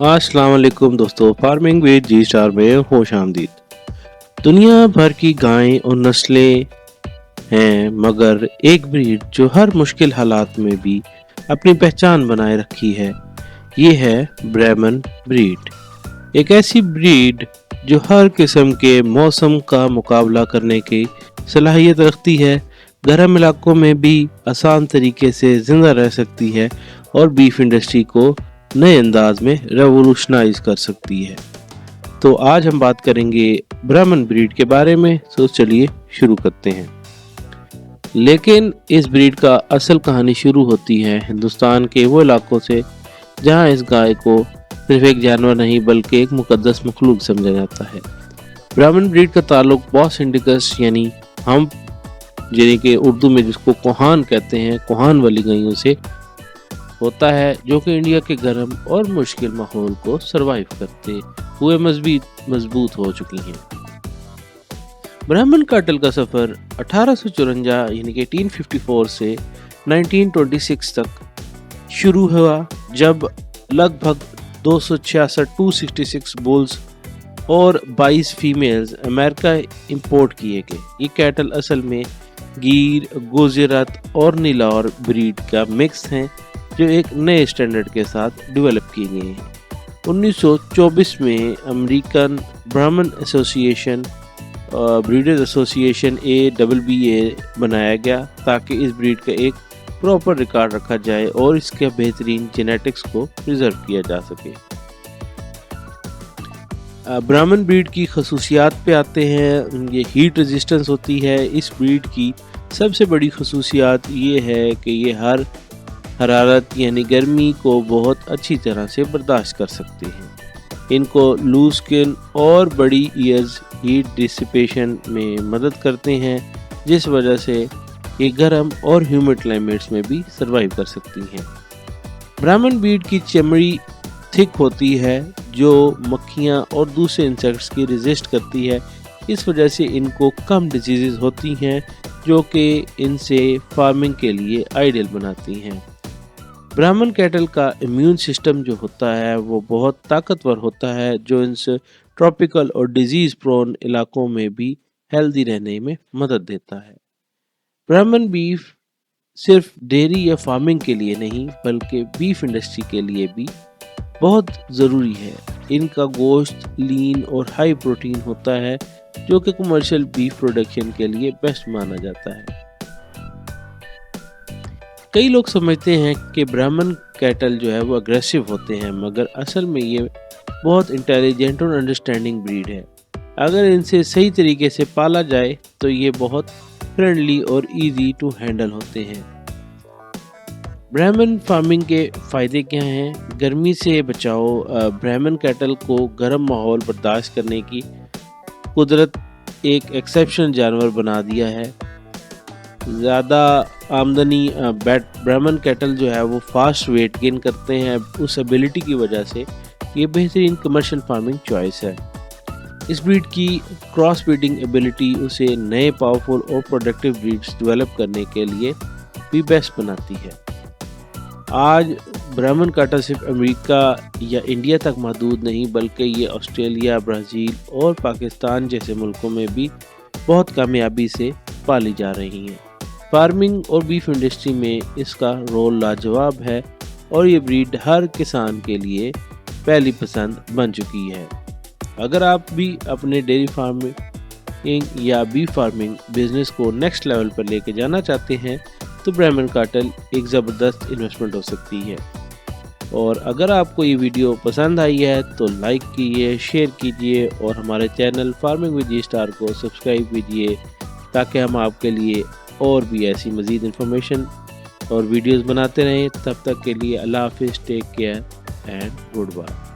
अस्सलाम वालेकुम दोस्तों, फार्मिंग विद जी स्टार में खुश आमदीद। दुनिया भर की गायें और नस्लें हैं, मगर एक ब्रीड जो हर मुश्किल हालात में भी अपनी पहचान बनाए रखी है, ये है ब्राह्मण ब्रीड। एक ऐसी ब्रीड जो हर किस्म के मौसम का मुकाबला करने की सलाहियत रखती है, गर्म इलाकों में भी आसान तरीके से जिंदा रह सकती है और बीफ इंडस्ट्री को नए अंदाज में रेवोल्यूशनाइज कर सकती है। तो आज हम बात करेंगे ब्राह्मण ब्रीड के बारे में, तो चलिए शुरू करते हैं। लेकिन इस ब्रीड का असल कहानी शुरू होती है हिंदुस्तान के वो इलाकों से जहां इस गाय को सिर्फ एक जानवर नहीं बल्कि एक मुकद्दस मखलूक समझा जाता है। ब्राह्मण ब्रीड का ताल्लुक बॉस इंडिकस यानी हम्प, जिन्हें के उर्दू में जिसको कोहान कहते हैं, कोहान वाली गायों से होता है, जो कि इंडिया के गर्म और मुश्किल माहौल को सरवाइव करते हुए मजबूत हो चुकी हैं। ब्राह्मण काटल का सफर 1854 यानी कि 1854 से 1926 तक शुरू हुआ, जब लगभग 266 बुल्स और 22 फीमेल्स अमेरिका इंपोर्ट किए गए। ये कैटल असल में गीर, गुजरात और नीलौर ब्रीड का मिक्स हैं, जो एक नए स्टैंडर्ड के साथ डेवलप किए गए हैं। 1924 में अमेरिकन ब्राह्मण एसोसिएशन ब्रीडर्स एसोसिएशन ABBA बनाया गया ताकि इस ब्रीड का एक प्रॉपर रिकॉर्ड रखा जाए और इसके बेहतरीन जेनेटिक्स को प्रिजर्व किया जा सके। ब्राह्मण ब्रीड की खसूसियात पे आते हैं। ये हीट रेजिस्टेंस होती है। इस ब्रीड की सबसे बड़ी खसूसियात ये है कि ये हर हरारत यानी गर्मी को बहुत अच्छी तरह से बर्दाश्त कर सकते हैं। इनको लूज स्किन और बड़ी ईयर्स हीट डिसिपेशन में मदद करते हैं, जिस वजह से ये गर्म और ह्यूमिड क्लाइमेट्स में भी सरवाइव कर सकती हैं। ब्राह्मण ब्रीड की चमड़ी थिक होती है, जो मक्खियाँ और दूसरे इंसेक्ट्स की रेजिस्ट करती है। इस वजह से इनको कम डिजीज़ होती हैं, जो कि इनसे फार्मिंग के लिए आइडियल बनाती हैं। ब्राह्मण कैटल का इम्यून सिस्टम जो होता है वो बहुत ताकतवर होता है, जो इनसे ट्रॉपिकल और डिजीज प्रोन इलाकों में भी हेल्दी रहने में मदद देता है। ब्राह्मण बीफ सिर्फ डेयरी या फार्मिंग के लिए नहीं बल्कि बीफ इंडस्ट्री के लिए भी बहुत ज़रूरी है। इनका गोश्त लीन और हाई प्रोटीन होता है, जो कि कमर्शियल बीफ प्रोडक्शन के लिए बेस्ट माना जाता है। कई लोग समझते हैं कि ब्राह्मण कैटल जो है वो अग्रेसिव होते हैं, मगर असल में ये बहुत इंटेलिजेंट और अंडरस्टैंडिंग ब्रीड है। अगर इनसे सही तरीके से पाला जाए तो ये बहुत फ्रेंडली और इजी टू हैंडल होते हैं। ब्राह्मण फार्मिंग के फ़ायदे क्या हैं? गर्मी से बचाओ। ब्राह्मण कैटल को गर्म माहौल बर्दाश्त करने की कुदरत एक एक्सेप्शनल जानवर बना दिया है। ज़्यादा आमदनी। ब्राह्मण कैटल जो है वो फास्ट वेट गेन करते हैं। उस एबिलिटी की वजह से ये बेहतरीन कमर्शियल फार्मिंग चॉइस है। इस ब्रीड की क्रॉस ब्रीडिंग एबिलिटी उसे नए पावरफुल और प्रोडक्टिव ब्रीड्स डेवलप करने के लिए भी बेस्ट बनाती है। आज ब्राह्मण कैटल सिर्फ अमेरिका या इंडिया तक महदूद नहीं, बल्कि ये ऑस्ट्रेलिया, ब्राज़ील और पाकिस्तान जैसे मुल्कों में भी बहुत कामयाबी से पाली जा रही हैं। फार्मिंग और बीफ इंडस्ट्री में इसका रोल लाजवाब है और ये ब्रीड हर किसान के लिए पहली पसंद बन चुकी है। अगर आप भी अपने डेयरी फार्मिंग या बीफ फार्मिंग बिजनेस को नेक्स्ट लेवल पर लेके जाना चाहते हैं तो ब्राह्मण कैटल एक ज़बरदस्त इन्वेस्टमेंट हो सकती है। और अगर आपको ये वीडियो पसंद आई है तो लाइक कीजिए, शेयर कीजिए और हमारे channel farming with G star को सब्सक्राइब कीजिए, ताकि हम आपके लिए और भी ऐसी मज़ीद इन्फॉर्मेशन और वीडियोस बनाते रहें। तब तक के लिए अल्लाह हाफिज़, take care and good bye.